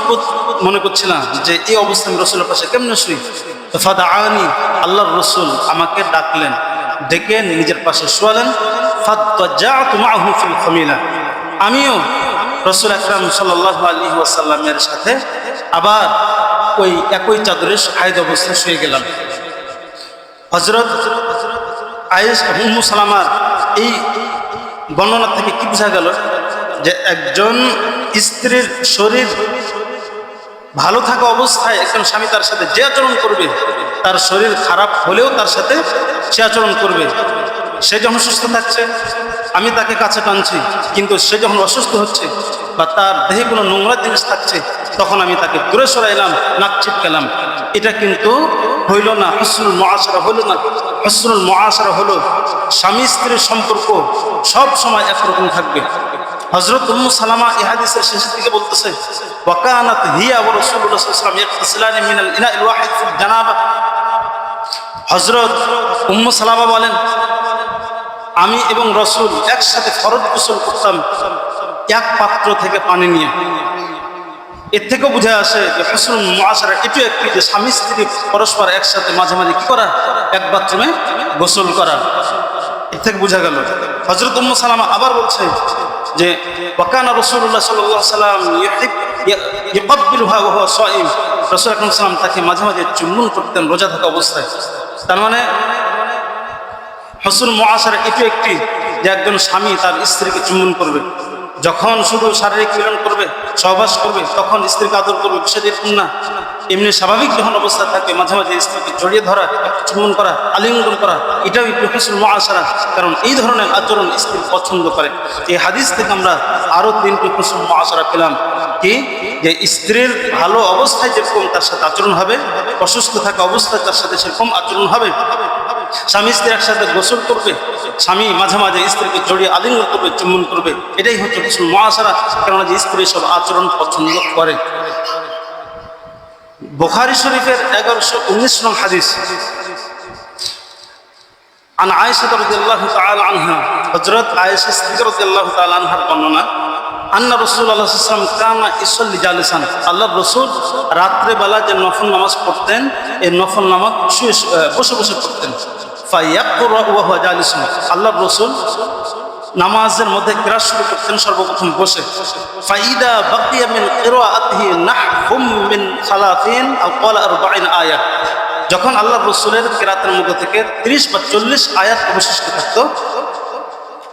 [SPEAKER 1] মনে করছিলাম যে এই অবস্থা আমি রাসূলের পাশে কেমনে শুই। তো ফাদাআনি, আল্লাহর রাসূল আমাকে ডাকলেন, ডেকে নিজের পাশে শোয়ালেন। ফাত্তাজাআতু মাআহু ফিল খামিলা, আমিও রাসূল আকরাম সাল্লাল্লাহু আলাইহি ওয়াসাল্লামের সাথে আবার ওই একই চাদরে হায়েদ অবস্থায় শুয়ে গেলাম। হযরত আয়েশা উম্মু সালামার এই বর্ণনা থেকে কি বোঝা গেল যে একজন স্ত্রীর শরীর ভালো থাকা অবস্থায় একজন স্বামী তার সাথে যে আচরণ করবে, তার শরীর খারাপ হলেও তার সাথে সে আচরণ করবে। সে যখন সুস্থ থাকছে আমি তাকে কাছে টানছি, কিন্তু সে যখন অসুস্থ হচ্ছে বা তার দেহে কোনো নোংরা জিনিস থাকছে তখন আমি তাকে দূরে সরাইলাম, নাক ছিটকালাম। এটা কিন্তু হইল না হুসনুল মুআশারা, হইল না। হুসনুল মুআশারা হলো স্বামী স্ত্রীর সম্পর্ক সব সময় একরকম থাকবে। হযরত উম্মু সালামা এই হাদিসের শেষের দিকে বলতেছে, ওয়াকানাত হিয়া ওয়া রাসূলুল্লাহ সাল্লাল্লাহু আলাইহি ওয়াসাল্লাম ইয়াগতাসিলানি মিনাল ইনাইল ওয়াহিদ ফিল জানাবা। হযরত উম্মু সালামা বলেন, আমি এবং রাসূল একসাথে ফরজ গোসল করতাম এক পাত্র থেকে পানি নিয়ে। এর থেকেও বুঝে আসে যে হুসনুল মুআশারা এটাও একটি, যে স্বামী স্ত্রী পরস্পর একসাথে মাঝে মাঝে কি করা, এক বাথরুমে গোসল করা। এর থেকে বোঝা গেল। হযরত উম্মু সালামা আবার বলছে যে ওয়াকানা রাসূলুল্লাহ সাল্লাল্লাহু আলাইহি ওয়াসাল্লাম ইউকাব্বিলুহা ওয়া হুয়া সাঈম, রাসূল আকরাম সাল্লাল্লাহু আলাইহি ওয়াসাল্লাম তাকে মাঝে মাঝে চুম্বন করতেন রোজা থাকা অবস্থায়। তার মানে হুসনুল মুআশারা এটাও একটি, যে একজন স্বামী তার স্ত্রীকে চুম্বন করবে। যখন শুধু শারীরিক মিলন করবে, সহবাস করবে, তখন স্ত্রীকে আদর করবে, বিষয় এরকম না। এমনি স্বাভাবিক যখন অবস্থা থাকে মাঝে মাঝে স্ত্রীকে জড়িয়ে ধরা, চুম্বন করা, আলিঙ্গন করা, এটাও একটু হুসনুল মুআশারা, কারণ এই ধরনের আচরণ স্ত্রী পছন্দ করে। এই হাদিস থেকে আমরা আরও 3টি হুসনুল মুআশারা পেলাম। কি? যে স্ত্রীর ভালো অবস্থায় যেরকম তার সাথে আচরণ হবে, অসুস্থ থাকা অবস্থায় তার সাথে সেরকম আচরণ হবে। স্বামী স্ত্রী একসাথে গোসল করবে, স্বামী মাঝে মাঝে স্ত্রীকে জড়িয়ে আলিঙ্গন করবে, চুম্বন করবে, এটাই হচ্ছে হুসনুল মুআশারা, কেননা যে স্ত্রী সব আচরণ পছন্দ করে। বুখারী শরীফের 1119 নং হাদিস, আন আয়েশা রাদিয়াল্লাহু তাআলা আনহা, হযরত আয়েশা সিদ্দিকা রাদিয়াল্লাহু তাআলা আনহার বর্ণনা, আন্না রাসূলুল্লাহ সাল্লাল্লাহু আলাইহি ওয়াসাল্লাম কানা ইসাল্লি জালিসান, আল্লাহর রাসূল রাত্রে বেলা যে নফল নামাজ পড়তেন, এই নফল নামাজ বসে বসে পড়তেন। ফায়াকরা ওয়া হুয়া জালিসুন, আল্লাহর রাসূল নামাজের মধ্যে কিরাত শুরু করতেন সর্বপ্রথম বসে। ফাইদা বাকিয়া মিন কিরাআতিহি নাহফুম মিন 30 আও ক্বালা 40 আয়াত, যখন আল্লাহর রাসূলের কিরাতের মধ্যে থেকে 30 বা 40 আয়াত অবশিষ্ট থাকতো,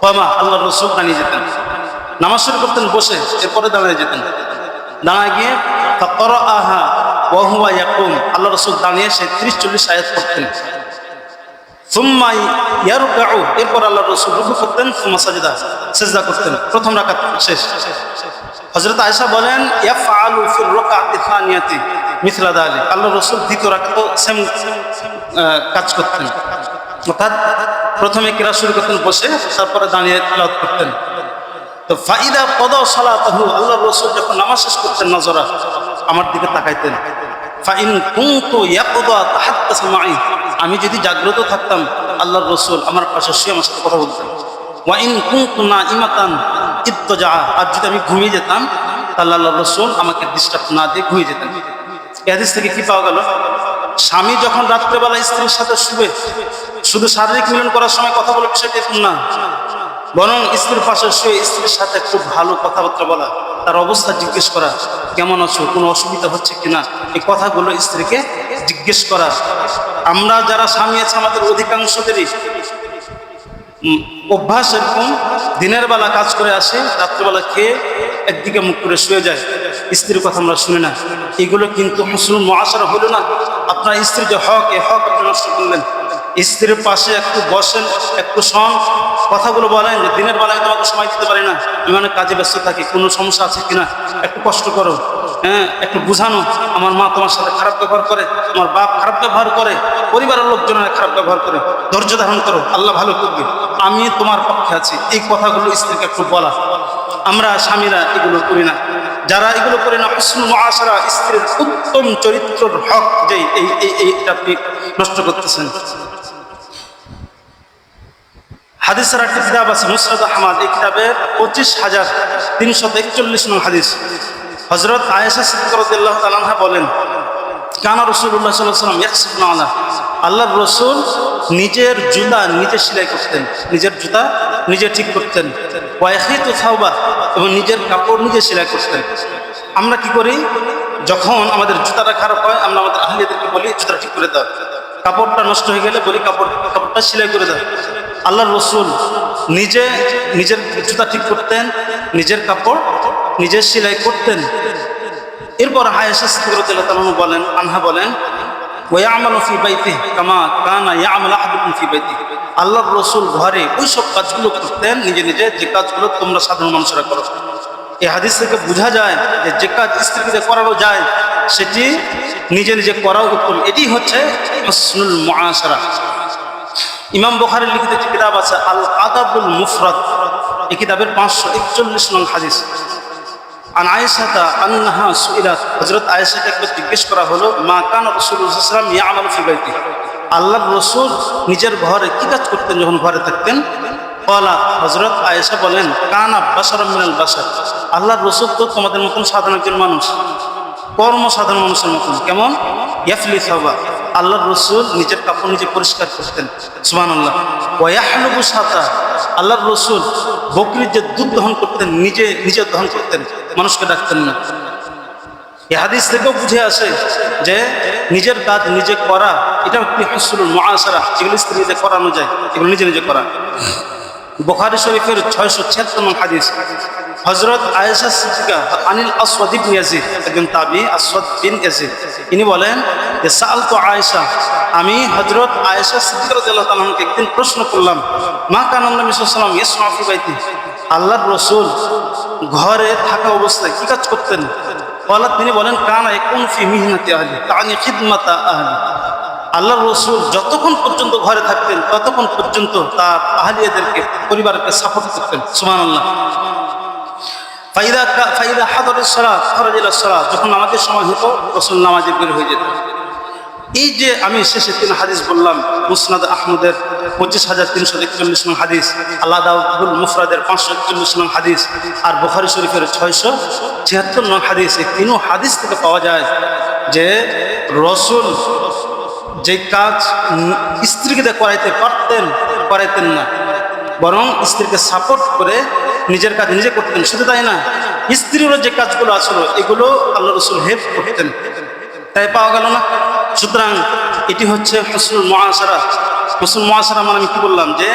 [SPEAKER 1] ওয়ামা আল্লাহর রাসূল দাঁড়িয়ে যেতেন। নামাজ শুরু করতেন বসে, এরপরে দাঁড়িয়ে যেতেন। দাঁড়ায় গিয়ে ফাকরাআহা ওয়া হুয়া ইয়াকুম, আল্লাহর রাসূল দাঁড়িয়ে সেই 30-40 আয়াত পড়তেন। সুম্মা ইয়ারকাউ, এরপর আল্লাহর রাসূল রুকু করতেন, সুম্মা সাজদা, সিজদা করতেন। প্রথম রাকাত শেষ। হযরত আয়েশা বলেন, ইয়াফআলু ফির রাকাতি থানিয়াতি মিথলা যালিক, আল্লাহর রাসূল দ্বিতীয় রাকাতও সেম কাজ করতেন। অর্থাৎ প্রথমে কিরাত শুরু করতেন বসে, তারপরে দাঁড়িয়ে তিলাওয়াত করতেন। তো ফাইদা কদা সালাতাহু, আল্লাহর রাসূল যখন নামাজ শেষ করতেন নজরা আমার দিকে তাকাইতেন। ফাইন কুনতু ইয়াকদা তাহাদ্দাস মাই, আমি যদি জাগ্রত থাকতাম আল্লাহর রাসূল আমার পাশে শুয়ে আমার সাথে কথা বলতেন। ওয়া ইন কুনতু নাইমাতান ইত্তাজা, আর যদি আমি ঘুমিয়ে যেতাম তাহলে আল্লাহর রাসূল আমাকে ডিস্টার্ব না দিয়ে ঘুমিয়ে যেতেন। এই হাদিস থেকে কি পাওয়া গেল? স্বামী যখন রাত্রেবেলা স্ত্রীর সাথে শুবে, শুধু শারীরিক মিলন করার সময় কথা বলে বিষয়টা এরকম না, বরং স্ত্রীর পাশে শুয়ে স্ত্রীর সাথে খুব ভালো কথাবার্তা বলা, তার অবস্থা জিজ্ঞেস করা, কেমন আছো, কোনো অসুবিধা হচ্ছে কিনা, এই কথাগুলো স্ত্রীকে জিজ্ঞেস করা। আমরা যারা স্বামী আছে আমাদের অধিকাংশদেরই অভ্যাস এরকম, দিনের বেলা কাজ করে আসে, রাত্রেবেলা খেয়ে একদিকে মুখ করে শুয়ে যায়, স্ত্রীর কথা আমরা শুনি না। এগুলো কিন্তু হুসনুল মুআশারা হলো না। আপনার স্ত্রীর যে হক, এই হক আপনি নষ্ট করলেন। স্ত্রীর পাশে একটু বসেন, একটু শোন, কথাগুলো বলেন যে দিনের বেলায় তোমাকে সময় দিতে পারি না, আমি অনেক কাজে ব্যস্ত থাকি, কোনো সমস্যা আছে কিনা একটু কষ্ট করো, হ্যাঁ একটু বুঝানো। আমার মা তোমার সাথে খারাপ ব্যবহার করে, তোমার বাপ খারাপ ব্যবহার করে, পরিবারের লোকজনেরা খারাপ ব্যবহার করে, ধৈর্য ধারণ করো, আল্লাহ ভালো করবে, আমি তোমার পক্ষে আছি। এই কথাগুলো স্ত্রীকে একটু বলা। আমরা স্বামীরা এগুলো করি না। যারা এগুলো করে না, হুসনুল মুআশারা, স্ত্রীর উত্তম চরিত্রের হক যে এইটা আপনি নষ্ট করতেছেন। হাদিসের একটা কিতাব আছে মুসনাদ আহমদ, এই কিতাবের 25,341 নং হাদিস। হযরত আয়েশা সিদ্দিকা রাদিয়াল্লাহু তাআলা আনহা বলেন, কানা রাসূলুল্লাহ সাল্লাল্লাহু আলাইহি ওয়াসাল্লাম ইয়াহসিবুনা আলা, আল্লাহর রাসূল নিজের জুতা নিজে সেলাই করতেন, নিজের জুতা নিজে ঠিক করতেন। ওয়া ইয়াখিতু সাওবা, এবং নিজের কাপড় নিজে সেলাই করতেন। আমরা কি করি, যখন আমাদের জুতাটা খারাপ হয় আমরা আমাদের আহলিদেরকে বলি জুতাটা ঠিক করে দাও, কাপড়টা নষ্ট হয়ে গেলে বলি কাপড়টা সেলাই করে দাও। আল্লাহর রাসূল নিজে নিজের জুতা ঠিক করতেন, নিজের কাপড় নিজে সেলাই করতেন। এরপর আয়েশা সিদ্দিকা রাদিয়াল্লাহু আনহা বলেন, ওয়া ইয়ামালু ফি বাইতিহি কামা কানা ইয়ামালু আহাদুকুম ফি বাইতিহি, আল্লাহর রাসূল ঘরে ওই সব কাজগুলো করতেন নিজে নিজে, যে কাজগুলো তোমরা সাধারণ মানুষরা করো। এই হাদিস থেকে বোঝা যায় যে যে কাজ স্ত্রীকে করানো যায় সেটি নিজে নিজে করা উত্তম। এটি হচ্ছে হুসনুল মুআশারা। ইমাম বুখারীর লিখিত একটি কিতাব আছে আল আদাবুল মুফরাদ, এই কিতাবের 541 নং হাদিস। আন আয়েশাতা আন্নাহা সুইলাত, হযরত আয়েশাকে একবার জিজ্ঞেস করা হলো, মা কানা রাসূলুল্লাহ সাল্লাল্লাহু আলাইহি ওয়াসাল্লাম ইয়ামালু ফি বাইতিহি, আল্লাহর রাসূল নিজের ঘরে কি কাজ করতেন যখন ঘরে থাকতেন? ক্বালা, হযরত আয়েশা বলেন, কানা বাশারাম মিনাল বাশার, আল্লাহর রাসূল তো তোমাদের মতন সাধারণ একজন মানুষ, কর্ম সাধারণ মানুষের মতন। কেমন? ইয়াফলি সাওবা, আল্লাহর রাসূল নিজের কাপড় নিজে পরিষ্কার করতেন। সুবহানাল্লাহ। ওয়া ইয়াহলুবু শাতা, আল্লাহর রাসূল বকরির যে দুধ দহন করতেন নিজে নিজে দহন করতেন, মানুষকে ডাকতেন না। এই হাদিস থেকেও বুঝে আসে যে নিজের কাজ নিজে করা এটা একটি হুসনুল মুআশারা, যেগুলো স্ত্রীকে করানো যায় এগুলো নিজে নিজে করা। বুখারী শরীফের 676 নং হাদিস, হযরত আয়েশা সিদ্দিকা আনিল আসওয়াদ ইবনে ইয়াজিদ, একজন তাবী আসওয়াদ বিন ইয়াজিদ, ইনি বলেন যে সাআলতু আয়েশা, আমি হযরত আয়েশা সিদ্দিকা রাদিয়াল্লাহু তাআলা আনহাকে একদিন প্রশ্ন করলাম, মা কানা নবী সাল্লাল্লাহু আলাইহি ওয়াসাল্লাম ইয়াসনাউ ফি বাইতিহি, আল্লাহর রাসূল ঘরে থাকা অবস্থায় কি কাজ করতেন? ক্বালা, তিনি বলেন, কানা ইয়াকুন ফি মিহনাতি আহলি তানি খিদমাতা আহলি, আল্লাহর রাসূল যতক্ষণ পর্যন্ত ঘরে থাকতেন ততক্ষণ পর্যন্ত তার আহলিয়াদেরকে, পরিবারকে সাপোর্ট করতেন। সুবহানাল্লাহ। ফাইদা হাদারাস সালাত খারাজা ইলাস সালাত, যখন নামাজের সময় হতো রাসূল নামাজে বের হয়ে যেতেন। এই যে আমি শেষে 3 হাদিস বললাম, মুসনাদ আহমদের 25,341 নং হাদিস, আল আদাবুল মুফরাদের 541 নং হাদিস, আর বুখারী শরীফের 676 নং হাদিস, এই 3 হাদিস থেকে পাওয়া যায় যে রাসূল যে কাজ স্ত্রীকে করাইতে পারতেন করাইতেন না, বরং স্ত্রীকে সাপোর্ট করে নিজের কাজ নিজে করতেন। শুধু তাই না, স্ত্রীরও যে কাজগুলো আসলো এগুলো আল্লাহ রাসূল হেল্প করতেন, তাই পাওয়া গেল না। সুতরাং এটি হচ্ছে হুসনুল মুআশারা। হুসনুল মুআশারা মানে আমি কি বললাম, যে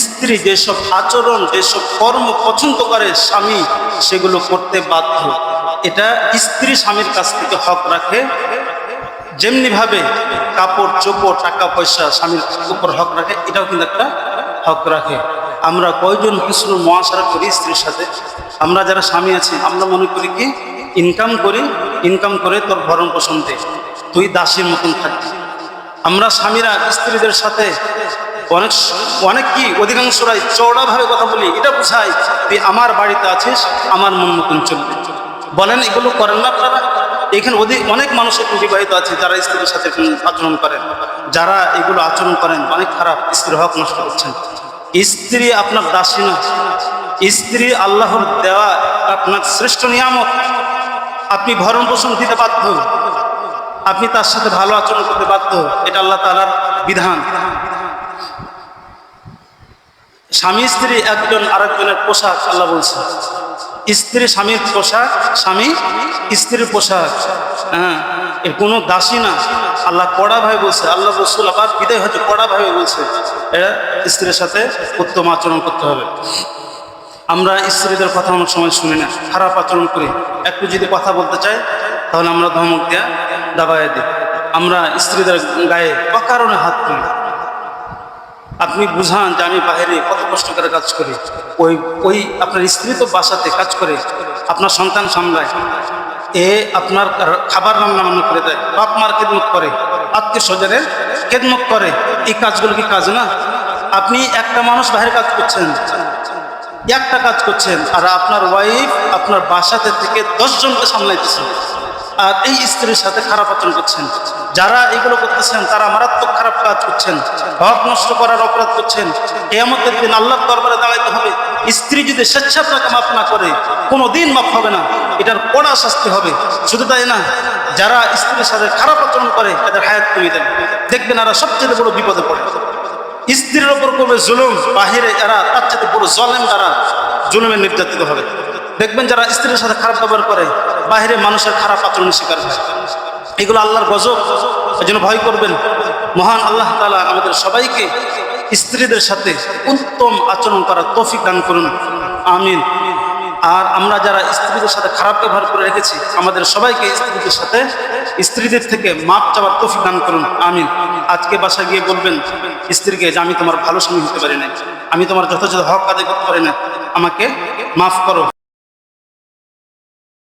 [SPEAKER 1] স্ত্রী যেসব আচরণ যেসব কর্ম পছন্দ করে স্বামী সেগুলো করতে বাধ্য। এটা স্ত্রী স্বামীর কাছ থেকে হক রাখে, যেমনিভাবে কাপড় চোপড় টাকা পয়সা স্বামীর উপর হক রাখে, এটাও কিন্তু একটা হক রাখে। আমরা কয়জন হুসনুল মুআশারা করি স্ত্রীর সাথে? আমরা যারা স্বামী আছি আমরা মনে করি কি ইনকাম করে তোর ভরণ পোষণ দে, তুই দাসীর মতন থাকবি। আমরা স্বামীরা স্ত্রীদের সাথে অনেক কি অধিকাংশরাই চওড়াভাবে কথা বলি, এটা বোঝাই তুই আমার বাড়িতে আছিস, আমার মন মতন চলবে। বলেন এগুলো করেন না আপনারা? এখানে অনেক মানুষ একটু বিবাহিত আছে যারা স্ত্রীর সাথে আচরণ করেন, যারা এগুলো আচরণ করেন অনেক খারাপ, স্ত্রীর হক নষ্ট করছেন। স্ত্রী আপনার দাসী না, স্ত্রী আল্লাহর দেওয়া আপনার শ্রেষ্ঠ নিয়ামত। আপনি ভরণ পোষণ দিতে বাধ্য, আপনি তার সাথে ভালো আচরণ করতে বাধ্য, এটা আল্লাহ তাআলার বিধান। স্বামী স্ত্রী একজন আরেকজনের পোশাক, আল্লাহ বলছে স্ত্রী স্বামীর পোশাক, স্বামী স্ত্রীর পোশাক। হ্যাঁ, এর কোনো দাসী না। আল্লাহ কড়া ভাবে বলছে, আল্লাহ রসুল আবার বিদায় হচ্ছে কড়া ভাবে বলছে, এরা স্ত্রীর সাথে উত্তম আচরণ করতে হবে। আমরা স্ত্রীদের কথা অনেক সময় শুনি না, খারাপ আচরণ করি। একটু যদি কথা বলতে চাই তাহলে আমরা ধমক দিয়া দাবাইয়া দিই। আমরা স্ত্রীদের গায়ে অকারণে হাত তুলি। আপনি বুঝান যে আমি বাইরে কত কষ্ট করে কাজ করি, ওই আপনার স্ত্রী তো বাসাতে কাজ করে, আপনার সন্তান সামলায়, এ আপনার খাবার রান্না বান্না করে দেয়, বাপ মার খেদমত করে, আত্মীয় স্বজনের খেদমত করে। এই কাজগুলো কি কাজ না? আপনি একটা মানুষ বাইরে কাজ করছেন, একটা কাজ করছেন, আর আপনার ওয়াইফ আপনার বাসাতে থেকে 10 জনকে সামলাইতেছেন, আর এই স্ত্রীর সাথে খারাপ আচরণ করছেন। যারা এগুলো করতেছেন তারা মারাত্মক খারাপ কাজ করছেন, হক নষ্ট করার অপরাধ করছেন। কিয়ামতের দিন আল্লাহর দরবারে দাঁড়াইতে হবে। স্ত্রী যদি স্বেচ্ছা আপনাকে মাফ না করে, কোনোদিন মাফ হবে না, এটার কড়া শাস্তি হবে। শুধু তাই না, যারা স্ত্রীর সাথে খারাপ আচরণ করে তাদের হায়াত কমিয়ে দেন, দেখবেন এরা সবচেয়ে বড় বিপদে পড়ে। স্ত্রীর ওপর করবে জুলুম, বাহিরে এরা তার চেয়ে বড় জালেম, তারা জুলুমে নির্যাতিত হবে। দেখবেন যারা স্ত্রীর সাথে খারাপ ব্যবহার করে, বাহিরে মানুষের খারাপ আচরণের শিকার হয়। এগুলো আল্লাহর গজব, এই জন্য ভয় করবেন। মহান আল্লাহ তাআলা আমাদের সবাইকে স্ত্রীদের সাথে উত্তম আচরণ করার তৌফিক দান করুন, আমিন। আর আমরা যারা স্ত্রীদের সাথে খারাপ ব্যবহার করে রেখেছি, আমাদের সবাইকে স্ত্রীদের থেকে মাপ চাওয়ার তৌফিক দান করুন, আমিন। আজকে বাসায় গিয়ে বলবেন স্ত্রীকে যে আমি তোমার ভালো স্বামী হতে পারি না, আমি তোমার যথাযথ হক আদায় করতে পারি না, আমাকে মাফ করো।